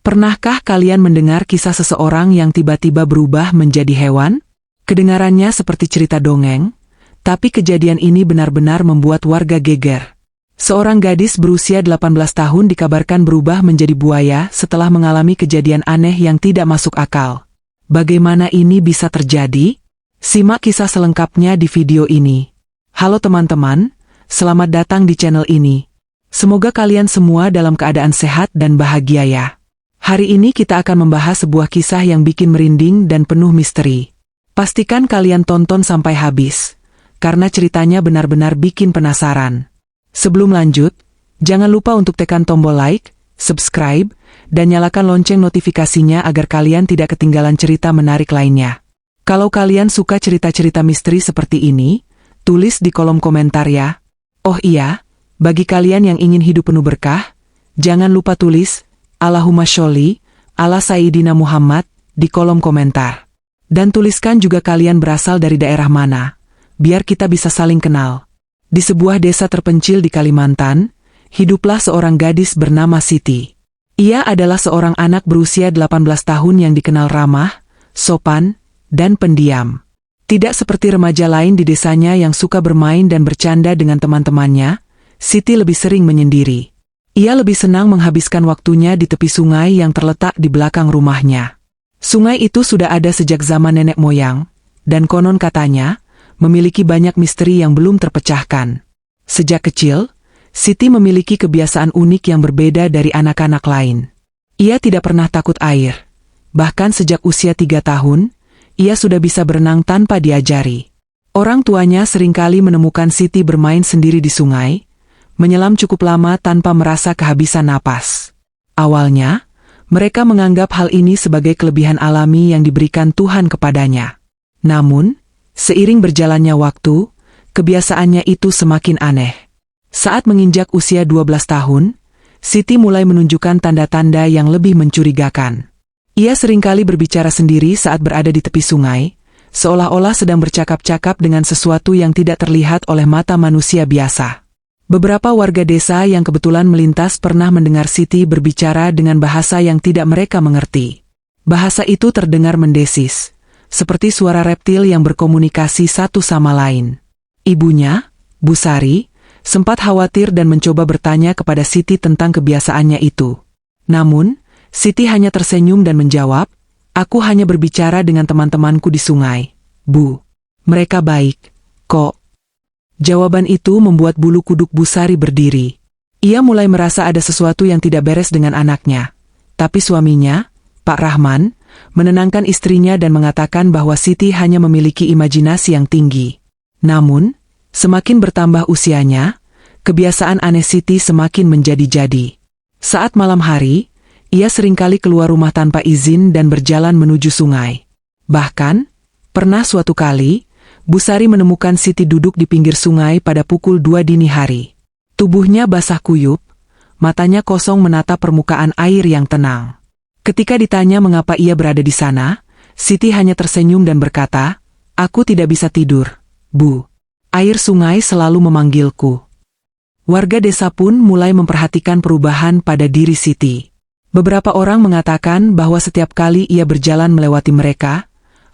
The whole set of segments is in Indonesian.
Pernahkah kalian mendengar kisah seseorang yang tiba-tiba berubah menjadi hewan? Kedengarannya seperti cerita dongeng, tapi kejadian ini benar-benar membuat warga geger. Seorang gadis berusia 18 tahun dikabarkan berubah menjadi buaya setelah mengalami kejadian aneh yang tidak masuk akal. Bagaimana ini bisa terjadi? Simak kisah selengkapnya di video ini. Halo teman-teman, selamat datang di channel ini. Semoga kalian semua dalam keadaan sehat dan bahagia ya. Hari ini kita akan membahas sebuah kisah yang bikin merinding dan penuh misteri. Pastikan kalian tonton sampai habis, karena ceritanya benar-benar bikin penasaran. Sebelum lanjut, jangan lupa untuk tekan tombol like, subscribe, dan nyalakan lonceng notifikasinya agar kalian tidak ketinggalan cerita menarik lainnya. Kalau kalian suka cerita-cerita misteri seperti ini, tulis di kolom komentar ya. Oh iya, bagi kalian yang ingin hidup penuh berkah, jangan lupa tulis Allahumma sholli ala Sayyidina Muhammad di kolom komentar. Dan tuliskan juga kalian berasal dari daerah mana, biar kita bisa saling kenal. Di sebuah desa terpencil di Kalimantan, hiduplah seorang gadis bernama Siti. Ia adalah seorang anak berusia 18 tahun yang dikenal ramah, sopan, dan pendiam. Tidak seperti remaja lain di desanya yang suka bermain dan bercanda dengan teman-temannya, Siti lebih sering menyendiri. Ia lebih senang menghabiskan waktunya di tepi sungai yang terletak di belakang rumahnya. Sungai itu sudah ada sejak zaman nenek moyang, dan konon katanya, memiliki banyak misteri yang belum terpecahkan. Sejak kecil, Siti memiliki kebiasaan unik yang berbeda dari anak-anak lain. Ia tidak pernah takut air. Bahkan sejak usia 3 tahun, ia sudah bisa berenang tanpa diajari. Orang tuanya seringkali menemukan Siti bermain sendiri di sungai, menyelam cukup lama tanpa merasa kehabisan napas. Awalnya, mereka menganggap hal ini sebagai kelebihan alami yang diberikan Tuhan kepadanya. Namun, seiring berjalannya waktu, kebiasaannya itu semakin aneh. Saat menginjak usia 12 tahun, Siti mulai menunjukkan tanda-tanda yang lebih mencurigakan. Ia seringkali berbicara sendiri saat berada di tepi sungai, seolah-olah sedang bercakap-cakap dengan sesuatu yang tidak terlihat oleh mata manusia biasa. Beberapa warga desa yang kebetulan melintas pernah mendengar Siti berbicara dengan bahasa yang tidak mereka mengerti. Bahasa itu terdengar mendesis, seperti suara reptil yang berkomunikasi satu sama lain. Ibunya, Bu Sari, sempat khawatir dan mencoba bertanya kepada Siti tentang kebiasaannya itu. Namun, Siti hanya tersenyum dan menjawab, "Aku hanya berbicara dengan teman-temanku di sungai, Bu. Mereka baik, kok." Jawaban itu membuat bulu kuduk Bu Sari berdiri. Ia mulai merasa ada sesuatu yang tidak beres dengan anaknya. Tapi suaminya, Pak Rahman, menenangkan istrinya dan mengatakan bahwa Siti hanya memiliki imajinasi yang tinggi. Namun, semakin bertambah usianya, kebiasaan aneh Siti semakin menjadi-jadi. Saat malam hari, ia seringkali keluar rumah tanpa izin dan berjalan menuju sungai. Bahkan, pernah suatu kali, Bu Sari menemukan Siti duduk di pinggir sungai pada pukul 2 dini hari. Tubuhnya basah kuyup, matanya kosong menatap permukaan air yang tenang. Ketika ditanya mengapa ia berada di sana, Siti hanya tersenyum dan berkata, "Aku tidak bisa tidur, Bu. Air sungai selalu memanggilku." Warga desa pun mulai memperhatikan perubahan pada diri Siti. Beberapa orang mengatakan bahwa setiap kali ia berjalan melewati mereka,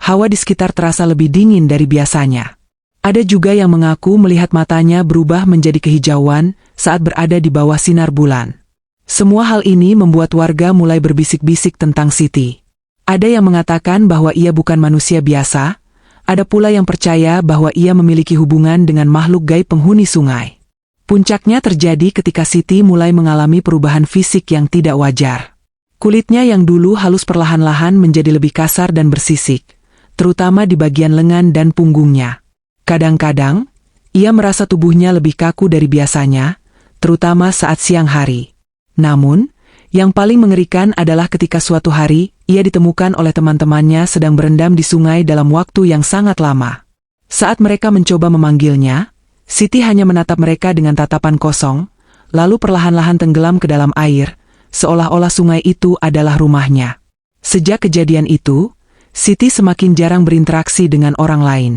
hawa di sekitar terasa lebih dingin dari biasanya. Ada juga yang mengaku melihat matanya berubah menjadi kehijauan saat berada di bawah sinar bulan. Semua hal ini membuat warga mulai berbisik-bisik tentang Siti. Ada yang mengatakan bahwa ia bukan manusia biasa, ada pula yang percaya bahwa ia memiliki hubungan dengan makhluk gaib penghuni sungai. Puncaknya terjadi ketika Siti mulai mengalami perubahan fisik yang tidak wajar. Kulitnya yang dulu halus perlahan-lahan menjadi lebih kasar dan bersisik, terutama di bagian lengan dan punggungnya. Kadang-kadang, ia merasa tubuhnya lebih kaku dari biasanya, terutama saat siang hari. Namun, yang paling mengerikan adalah ketika suatu hari, ia ditemukan oleh teman-temannya sedang berendam di sungai dalam waktu yang sangat lama. Saat mereka mencoba memanggilnya, Siti hanya menatap mereka dengan tatapan kosong, lalu perlahan-lahan tenggelam ke dalam air, seolah-olah sungai itu adalah rumahnya. Sejak kejadian itu, Siti semakin jarang berinteraksi dengan orang lain.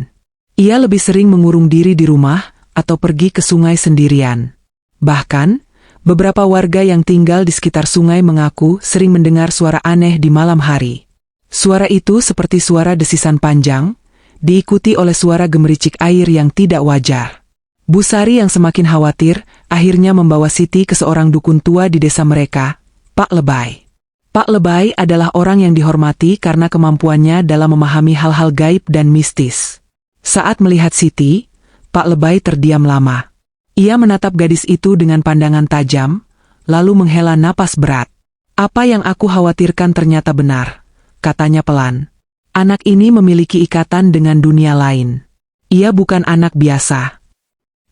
Ia lebih sering mengurung diri di rumah atau pergi ke sungai sendirian. Bahkan, Beberapa warga yang tinggal di sekitar sungai mengaku sering mendengar suara aneh di malam hari. Suara itu seperti suara desisan panjang, diikuti oleh suara gemericik air yang tidak wajar. Bu Sari yang semakin khawatir, akhirnya membawa Siti ke seorang dukun tua di desa mereka, Pak Lebay. Pak Lebay adalah orang yang dihormati karena kemampuannya dalam memahami hal-hal gaib dan mistis. Saat melihat Siti, Pak Lebay terdiam lama. Ia menatap gadis itu dengan pandangan tajam, lalu menghela napas berat. "Apa yang aku khawatirkan ternyata benar," katanya pelan. "Anak ini memiliki ikatan dengan dunia lain. Ia bukan anak biasa."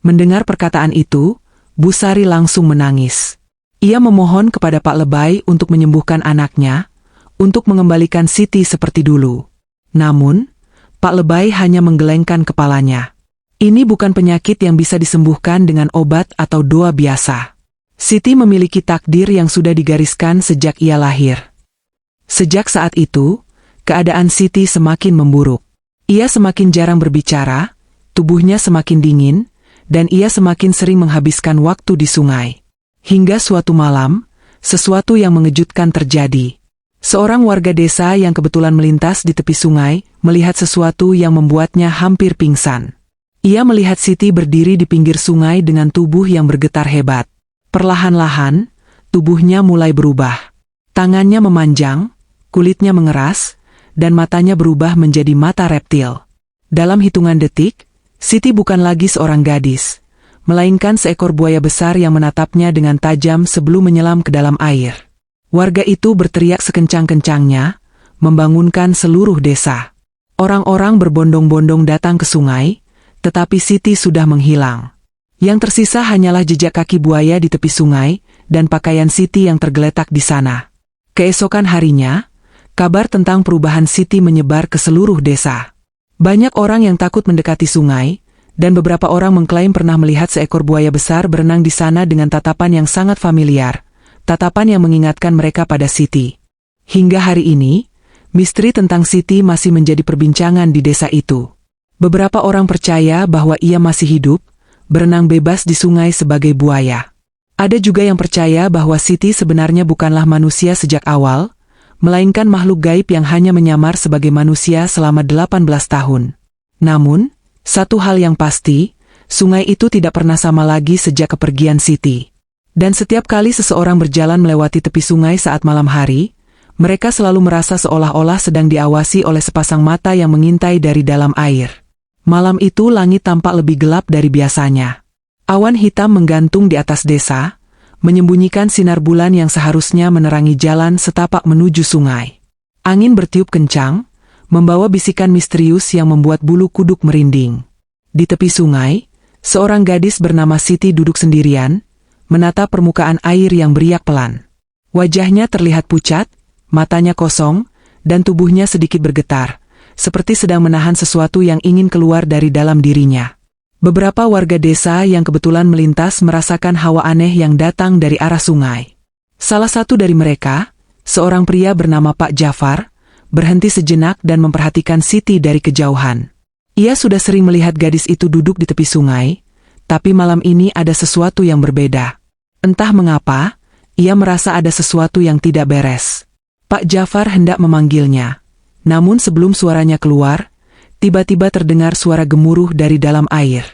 Mendengar perkataan itu, Bu Sari langsung menangis. Ia memohon kepada Pak Lebay untuk menyembuhkan anaknya, untuk mengembalikan Siti seperti dulu. Namun, Pak Lebay hanya menggelengkan kepalanya. Ini bukan penyakit yang bisa disembuhkan dengan obat atau doa biasa. Siti memiliki takdir yang sudah digariskan sejak ia lahir. Sejak saat itu, keadaan Siti semakin memburuk. Ia semakin jarang berbicara, tubuhnya semakin dingin, dan ia semakin sering menghabiskan waktu di sungai. Hingga suatu malam, sesuatu yang mengejutkan terjadi. Seorang warga desa yang kebetulan melintas di tepi sungai, melihat sesuatu yang membuatnya hampir pingsan. Ia melihat Siti berdiri di pinggir sungai dengan tubuh yang bergetar hebat. Perlahan-lahan, tubuhnya mulai berubah. Tangannya memanjang, kulitnya mengeras, dan matanya berubah menjadi mata reptil. Dalam hitungan detik, Siti bukan lagi seorang gadis, melainkan seekor buaya besar yang menatapnya dengan tajam sebelum menyelam ke dalam air. Warga itu berteriak sekencang-kencangnya, membangunkan seluruh desa. Orang-orang berbondong-bondong datang ke sungai, tetapi Siti sudah menghilang. Yang tersisa hanyalah jejak kaki buaya di tepi sungai, dan pakaian Siti yang tergeletak di sana. Keesokan harinya, kabar tentang perubahan Siti menyebar ke seluruh desa. Banyak orang yang takut mendekati sungai, dan beberapa orang mengklaim pernah melihat seekor buaya besar berenang di sana dengan tatapan yang sangat familiar, tatapan yang mengingatkan mereka pada Siti. Hingga hari ini, misteri tentang Siti masih menjadi perbincangan di desa itu. Beberapa orang percaya bahwa ia masih hidup, berenang bebas di sungai sebagai buaya. Ada juga yang percaya bahwa Siti sebenarnya bukanlah manusia sejak awal, melainkan makhluk gaib yang hanya menyamar sebagai manusia selama 18 tahun. Namun, satu hal yang pasti, sungai itu tidak pernah sama lagi sejak kepergian Siti. Dan setiap kali seseorang berjalan melewati tepi sungai saat malam hari, mereka selalu merasa seolah-olah sedang diawasi oleh sepasang mata yang mengintai dari dalam air. Malam itu langit tampak lebih gelap dari biasanya. Awan hitam menggantung di atas desa, menyembunyikan sinar bulan yang seharusnya menerangi jalan setapak menuju sungai. Angin bertiup kencang, membawa bisikan misterius yang membuat bulu kuduk merinding. Di tepi sungai, seorang gadis bernama Siti duduk sendirian, menatap permukaan air yang beriak pelan. Wajahnya terlihat pucat, matanya kosong, dan tubuhnya sedikit bergetar, seperti sedang menahan sesuatu yang ingin keluar dari dalam dirinya. Beberapa warga desa yang kebetulan melintas merasakan hawa aneh yang datang dari arah sungai. Salah satu dari mereka, seorang pria bernama Pak Jafar, berhenti sejenak dan memperhatikan Siti dari kejauhan. Ia sudah sering melihat gadis itu duduk di tepi sungai, tapi malam ini ada sesuatu yang berbeda. Entah mengapa, ia merasa ada sesuatu yang tidak beres. Pak Jafar hendak memanggilnya. Namun sebelum suaranya keluar, tiba-tiba terdengar suara gemuruh dari dalam air.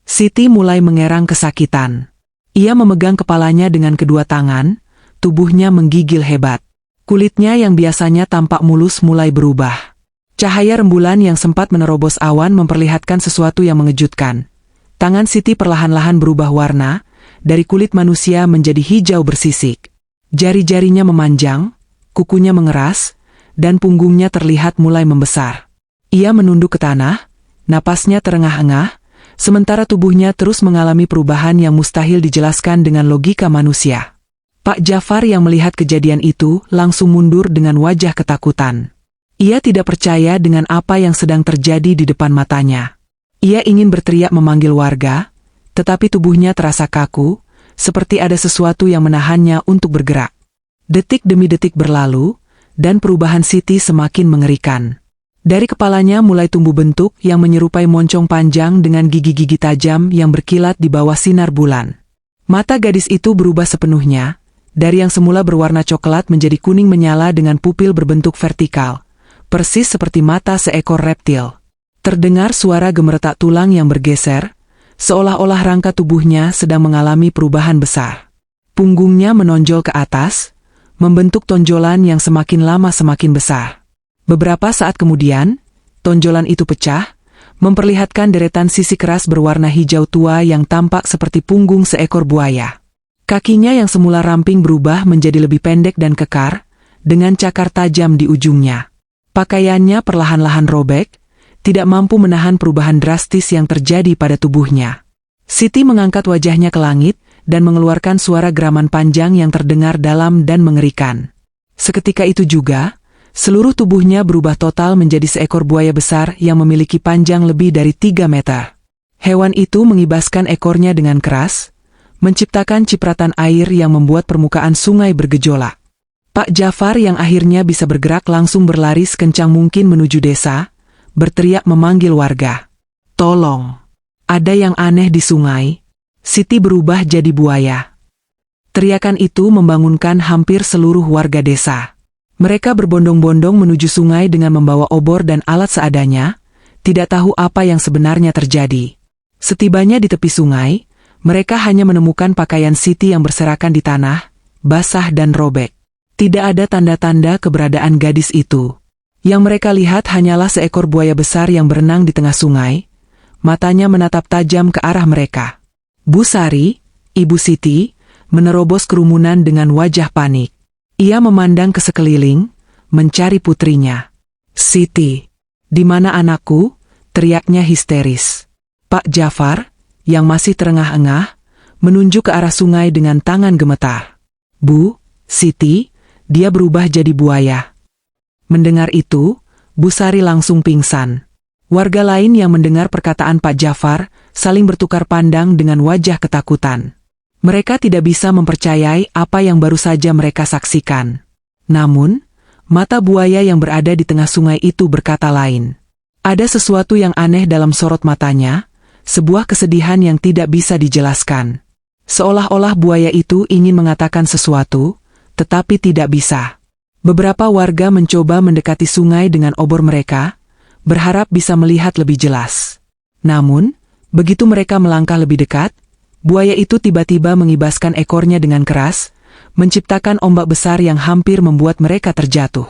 Siti mulai mengerang kesakitan. Ia memegang kepalanya dengan kedua tangan, tubuhnya menggigil hebat. Kulitnya yang biasanya tampak mulus mulai berubah. Cahaya rembulan yang sempat menerobos awan memperlihatkan sesuatu yang mengejutkan. Tangan Siti perlahan-lahan berubah warna, dari kulit manusia menjadi hijau bersisik. Jari-jarinya memanjang, kukunya mengeras, dan punggungnya terlihat mulai membesar. Ia menunduk ke tanah, napasnya terengah-engah, sementara tubuhnya terus mengalami perubahan yang mustahil dijelaskan dengan logika manusia. Pak Jafar yang melihat kejadian itu langsung mundur dengan wajah ketakutan. Ia tidak percaya dengan apa yang sedang terjadi di depan matanya. Ia ingin berteriak memanggil warga, tetapi tubuhnya terasa kaku, seperti ada sesuatu yang menahannya untuk bergerak. Detik demi detik berlalu, dan perubahan Siti semakin mengerikan. Dari kepalanya mulai tumbuh bentuk yang menyerupai moncong panjang dengan gigi-gigi tajam yang berkilat di bawah sinar bulan. Mata gadis itu berubah sepenuhnya, dari yang semula berwarna coklat menjadi kuning menyala dengan pupil berbentuk vertikal, persis seperti mata seekor reptil. Terdengar suara gemeretak tulang yang bergeser, seolah-olah rangka tubuhnya sedang mengalami perubahan besar. Punggungnya menonjol ke atas, membentuk tonjolan yang semakin lama semakin besar. Beberapa saat kemudian, tonjolan itu pecah, memperlihatkan deretan sisi keras berwarna hijau tua yang tampak seperti punggung seekor buaya. Kakinya yang semula ramping berubah menjadi lebih pendek dan kekar, dengan cakar tajam di ujungnya. Pakaiannya perlahan-lahan robek, tidak mampu menahan perubahan drastis yang terjadi pada tubuhnya. Siti mengangkat wajahnya ke langit, dan mengeluarkan suara geraman panjang yang terdengar dalam dan mengerikan. Seketika itu juga, seluruh tubuhnya berubah total menjadi seekor buaya besar yang memiliki panjang lebih dari 3 meter. Hewan itu mengibaskan ekornya dengan keras, menciptakan cipratan air yang membuat permukaan sungai bergejolak. Pak Jafar yang akhirnya bisa bergerak langsung berlari sekencang mungkin menuju desa, berteriak memanggil warga. "Tolong! Ada yang aneh di sungai. Siti berubah jadi buaya." Teriakan itu membangunkan hampir seluruh warga desa. Mereka berbondong-bondong menuju sungai dengan membawa obor dan alat seadanya, tidak tahu apa yang sebenarnya terjadi. Setibanya di tepi sungai, mereka hanya menemukan pakaian Siti yang berserakan di tanah, basah dan robek. Tidak ada tanda-tanda keberadaan gadis itu. Yang mereka lihat hanyalah seekor buaya besar yang berenang di tengah sungai, matanya menatap tajam ke arah mereka. Bu Sari, Ibu Siti, menerobos kerumunan dengan wajah panik. Ia memandang ke sekeliling, mencari putrinya. "Siti, di mana anakku?" teriaknya histeris. Pak Jafar, yang masih terengah-engah, menunjuk ke arah sungai dengan tangan gemetar. "Bu, Siti, dia berubah jadi buaya." Mendengar itu, Bu Sari langsung pingsan. Warga lain yang mendengar perkataan Pak Jafar saling bertukar pandang dengan wajah ketakutan. Mereka tidak bisa mempercayai apa yang baru saja mereka saksikan. Namun, mata buaya yang berada di tengah sungai itu berkata lain. Ada sesuatu yang aneh dalam sorot matanya, sebuah kesedihan yang tidak bisa dijelaskan. Seolah-olah buaya itu ingin mengatakan sesuatu, tetapi tidak bisa. Beberapa warga mencoba mendekati sungai dengan obor mereka, berharap bisa melihat lebih jelas. Namun, begitu mereka melangkah lebih dekat, buaya itu tiba-tiba mengibaskan ekornya dengan keras, menciptakan ombak besar yang hampir membuat mereka terjatuh.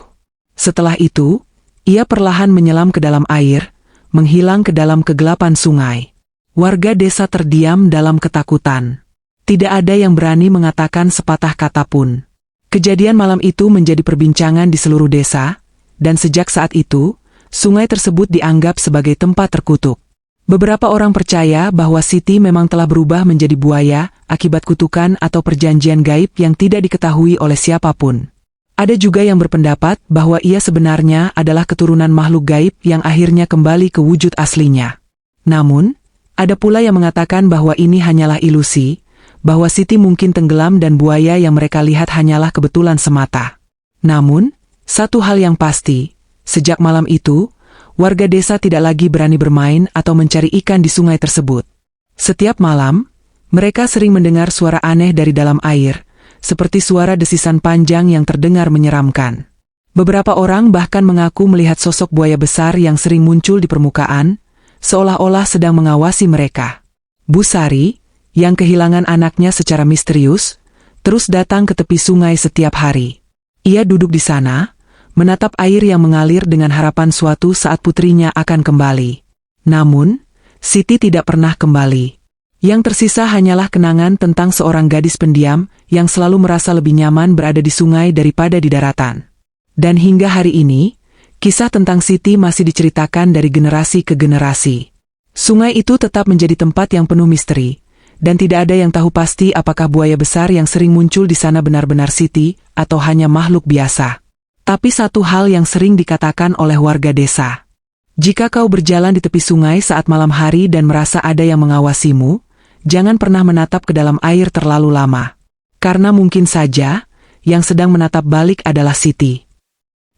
Setelah itu, ia perlahan menyelam ke dalam air, menghilang ke dalam kegelapan sungai. Warga desa terdiam dalam ketakutan. Tidak ada yang berani mengatakan sepatah kata pun. Kejadian malam itu menjadi perbincangan di seluruh desa, dan sejak saat itu, sungai tersebut dianggap sebagai tempat terkutuk. Beberapa orang percaya bahwa Siti memang telah berubah menjadi buaya akibat kutukan atau perjanjian gaib yang tidak diketahui oleh siapapun. Ada juga yang berpendapat bahwa ia sebenarnya adalah keturunan makhluk gaib yang akhirnya kembali ke wujud aslinya. Namun, ada pula yang mengatakan bahwa ini hanyalah ilusi, bahwa Siti mungkin tenggelam dan buaya yang mereka lihat hanyalah kebetulan semata. Namun, satu hal yang pasti, sejak malam itu, warga desa tidak lagi berani bermain atau mencari ikan di sungai tersebut. Setiap malam, mereka sering mendengar suara aneh dari dalam air, seperti suara desisan panjang yang terdengar menyeramkan. Beberapa orang bahkan mengaku melihat sosok buaya besar yang sering muncul di permukaan, seolah-olah sedang mengawasi mereka. Bu Sari, yang kehilangan anaknya secara misterius, terus datang ke tepi sungai setiap hari. Ia duduk di sana, menatap air yang mengalir dengan harapan suatu saat putrinya akan kembali. Namun, Siti tidak pernah kembali. Yang tersisa hanyalah kenangan tentang seorang gadis pendiam yang selalu merasa lebih nyaman berada di sungai daripada di daratan. Dan hingga hari ini, kisah tentang Siti masih diceritakan dari generasi ke generasi. Sungai itu tetap menjadi tempat yang penuh misteri, dan tidak ada yang tahu pasti apakah buaya besar yang sering muncul di sana benar-benar Siti atau hanya makhluk biasa. Tapi satu hal yang sering dikatakan oleh warga desa. Jika kau berjalan di tepi sungai saat malam hari dan merasa ada yang mengawasimu, jangan pernah menatap ke dalam air terlalu lama. Karena mungkin saja, yang sedang menatap balik adalah Siti.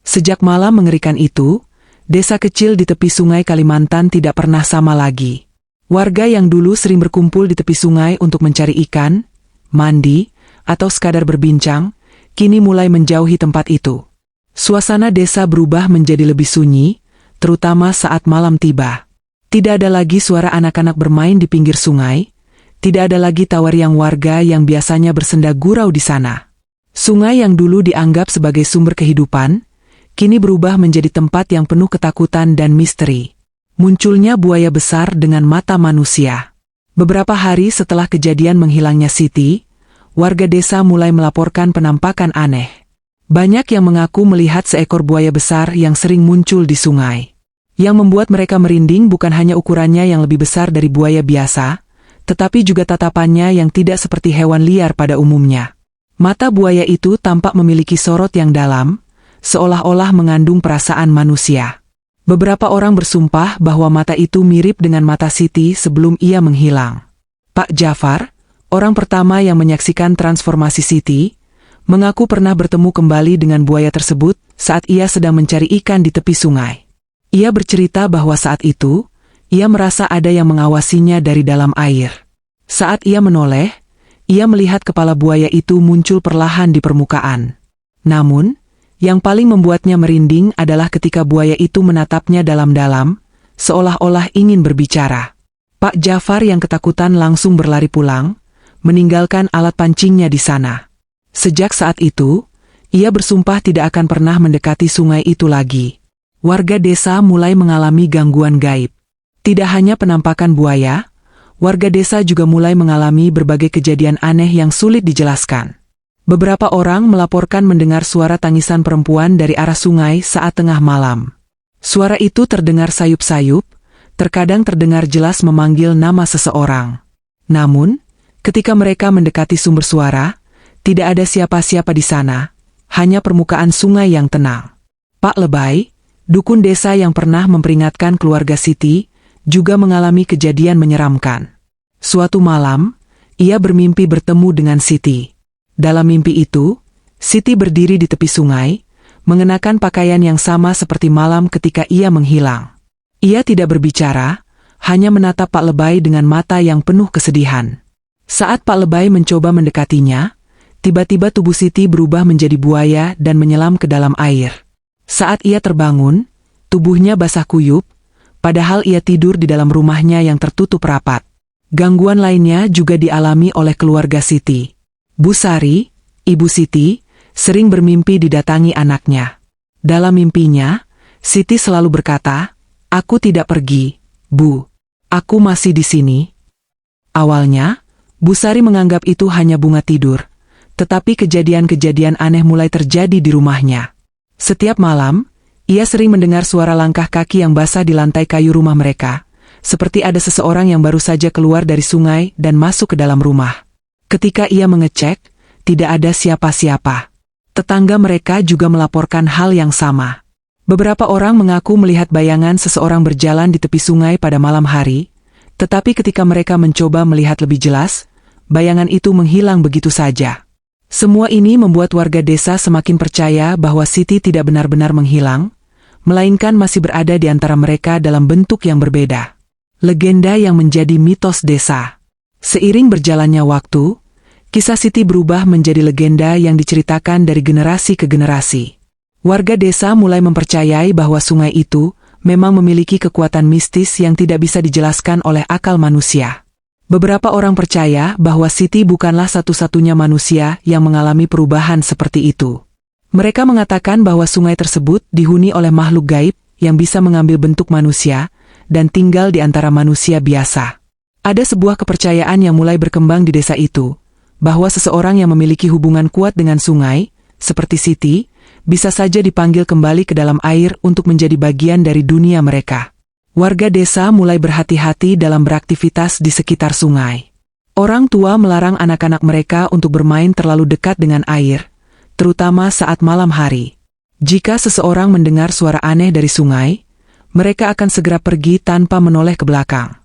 Sejak malam mengerikan itu, desa kecil di tepi sungai Kalimantan tidak pernah sama lagi. Warga yang dulu sering berkumpul di tepi sungai untuk mencari ikan, mandi, atau sekadar berbincang, kini mulai menjauhi tempat itu. Suasana desa berubah menjadi lebih sunyi, terutama saat malam tiba. Tidak ada lagi suara anak-anak bermain di pinggir sungai, tidak ada lagi tawariang warga yang biasanya bersenda gurau di sana. Sungai yang dulu dianggap sebagai sumber kehidupan, kini berubah menjadi tempat yang penuh ketakutan dan misteri. Munculnya buaya besar dengan mata manusia. Beberapa hari setelah kejadian menghilangnya Siti, warga desa mulai melaporkan penampakan aneh. Banyak yang mengaku melihat seekor buaya besar yang sering muncul di sungai. Yang membuat mereka merinding bukan hanya ukurannya yang lebih besar dari buaya biasa, tetapi juga tatapannya yang tidak seperti hewan liar pada umumnya. Mata buaya itu tampak memiliki sorot yang dalam, seolah-olah mengandung perasaan manusia. Beberapa orang bersumpah bahwa mata itu mirip dengan mata Siti sebelum ia menghilang. Pak Jafar, orang pertama yang menyaksikan transformasi Siti, mengaku pernah bertemu kembali dengan buaya tersebut saat ia sedang mencari ikan di tepi sungai. Ia bercerita bahwa saat itu, ia merasa ada yang mengawasinya dari dalam air. Saat ia menoleh, ia melihat kepala buaya itu muncul perlahan di permukaan. Namun, yang paling membuatnya merinding adalah ketika buaya itu menatapnya dalam-dalam, seolah-olah ingin berbicara. Pak Jafar yang ketakutan langsung berlari pulang, meninggalkan alat pancingnya di sana. Sejak saat itu, ia bersumpah tidak akan pernah mendekati sungai itu lagi. Warga desa mulai mengalami gangguan gaib. Tidak hanya penampakan buaya, warga desa juga mulai mengalami berbagai kejadian aneh yang sulit dijelaskan. Beberapa orang melaporkan mendengar suara tangisan perempuan dari arah sungai saat tengah malam. Suara itu terdengar sayup-sayup, terkadang terdengar jelas memanggil nama seseorang. Namun, ketika mereka mendekati sumber suara, tidak ada siapa-siapa di sana, hanya permukaan sungai yang tenang. Pak Lebay, dukun desa yang pernah memperingatkan keluarga Siti, juga mengalami kejadian menyeramkan. Suatu malam, ia bermimpi bertemu dengan Siti. Dalam mimpi itu, Siti berdiri di tepi sungai, mengenakan pakaian yang sama seperti malam ketika ia menghilang. Ia tidak berbicara, hanya menatap Pak Lebay dengan mata yang penuh kesedihan. Saat Pak Lebay mencoba mendekatinya, tiba-tiba tubuh Siti berubah menjadi buaya dan menyelam ke dalam air. Saat ia terbangun, tubuhnya basah kuyup, padahal ia tidur di dalam rumahnya yang tertutup rapat. Gangguan lainnya juga dialami oleh keluarga Siti. Bu Sari, ibu Siti, sering bermimpi didatangi anaknya. Dalam mimpinya, Siti selalu berkata, "Aku tidak pergi, Bu. Aku masih di sini." Awalnya, Bu Sari menganggap itu hanya bunga tidur, tetapi kejadian-kejadian aneh mulai terjadi di rumahnya. Setiap malam, ia sering mendengar suara langkah kaki yang basah di lantai kayu rumah mereka, seperti ada seseorang yang baru saja keluar dari sungai dan masuk ke dalam rumah. Ketika ia mengecek, tidak ada siapa-siapa. Tetangga mereka juga melaporkan hal yang sama. Beberapa orang mengaku melihat bayangan seseorang berjalan di tepi sungai pada malam hari, tetapi ketika mereka mencoba melihat lebih jelas, bayangan itu menghilang begitu saja. Semua ini membuat warga desa semakin percaya bahwa Siti tidak benar-benar menghilang, melainkan masih berada di antara mereka dalam bentuk yang berbeda. Legenda yang menjadi mitos desa. Seiring berjalannya waktu, kisah Siti berubah menjadi legenda yang diceritakan dari generasi ke generasi. Warga desa mulai mempercayai bahwa sungai itu memang memiliki kekuatan mistis yang tidak bisa dijelaskan oleh akal manusia. Beberapa orang percaya bahwa Siti bukanlah satu-satunya manusia yang mengalami perubahan seperti itu. Mereka mengatakan bahwa sungai tersebut dihuni oleh makhluk gaib yang bisa mengambil bentuk manusia dan tinggal di antara manusia biasa. Ada sebuah kepercayaan yang mulai berkembang di desa itu, bahwa seseorang yang memiliki hubungan kuat dengan sungai, seperti Siti, bisa saja dipanggil kembali ke dalam air untuk menjadi bagian dari dunia mereka. Warga desa mulai berhati-hati dalam beraktivitas di sekitar sungai. Orang tua melarang anak-anak mereka untuk bermain terlalu dekat dengan air, terutama saat malam hari. Jika seseorang mendengar suara aneh dari sungai, mereka akan segera pergi tanpa menoleh ke belakang.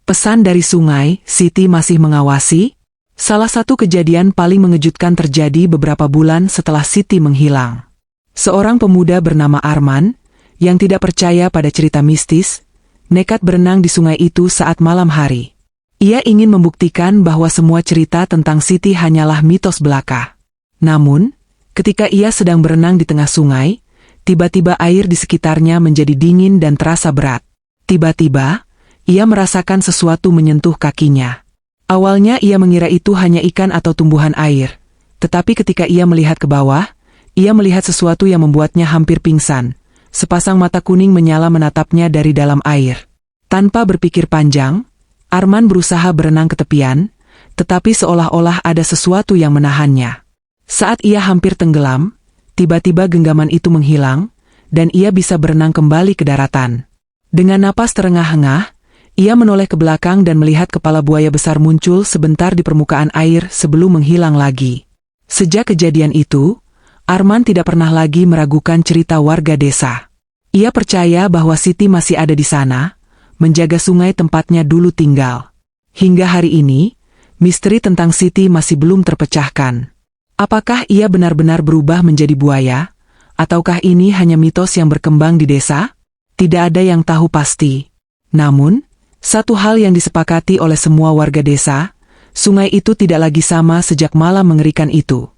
Pesan dari sungai, Siti masih mengawasi. Salah satu kejadian paling mengejutkan terjadi beberapa bulan setelah Siti menghilang. Seorang pemuda bernama Arman, yang tidak percaya pada cerita mistis, nekat berenang di sungai itu saat malam hari. Ia ingin membuktikan bahwa semua cerita tentang Siti hanyalah mitos belaka. Namun, ketika ia sedang berenang di tengah sungai, tiba-tiba air di sekitarnya menjadi dingin dan terasa berat. Tiba-tiba, ia merasakan sesuatu menyentuh kakinya. Awalnya ia mengira itu hanya ikan atau tumbuhan air, tetapi ketika ia melihat ke bawah, ia melihat sesuatu yang membuatnya hampir pingsan. Sepasang mata kuning menyala menatapnya dari dalam air. Tanpa berpikir panjang, Arman berusaha berenang ke tepian, tetapi seolah-olah ada sesuatu yang menahannya. Saat ia hampir tenggelam, tiba-tiba genggaman itu menghilang, dan ia bisa berenang kembali ke daratan. Dengan napas terengah-engah, ia menoleh ke belakang dan melihat kepala buaya besar muncul sebentar di permukaan air sebelum menghilang lagi. Sejak kejadian itu, Arman tidak pernah lagi meragukan cerita warga desa. Ia percaya bahwa Siti masih ada di sana, menjaga sungai tempatnya dulu tinggal. Hingga hari ini, misteri tentang Siti masih belum terpecahkan. Apakah ia benar-benar berubah menjadi buaya? Ataukah ini hanya mitos yang berkembang di desa? Tidak ada yang tahu pasti. Namun, satu hal yang disepakati oleh semua warga desa, sungai itu tidak lagi sama sejak malam mengerikan itu.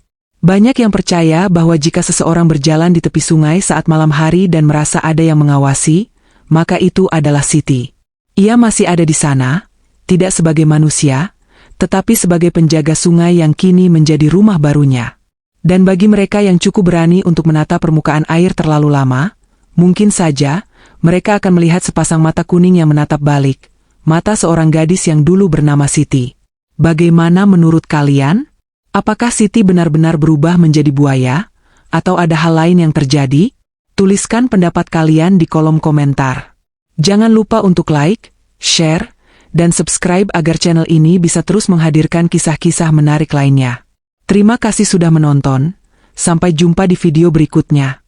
Banyak yang percaya bahwa jika seseorang berjalan di tepi sungai saat malam hari dan merasa ada yang mengawasi, maka itu adalah Siti. Ia masih ada di sana, tidak sebagai manusia, tetapi sebagai penjaga sungai yang kini menjadi rumah barunya. Dan bagi mereka yang cukup berani untuk menatap permukaan air terlalu lama, mungkin saja mereka akan melihat sepasang mata kuning yang menatap balik, mata seorang gadis yang dulu bernama Siti. Bagaimana menurut kalian? Apakah Siti benar-benar berubah menjadi buaya? Atau ada hal lain yang terjadi? Tuliskan pendapat kalian di kolom komentar. Jangan lupa untuk like, share, dan subscribe agar channel ini bisa terus menghadirkan kisah-kisah menarik lainnya. Terima kasih sudah menonton. Sampai jumpa di video berikutnya.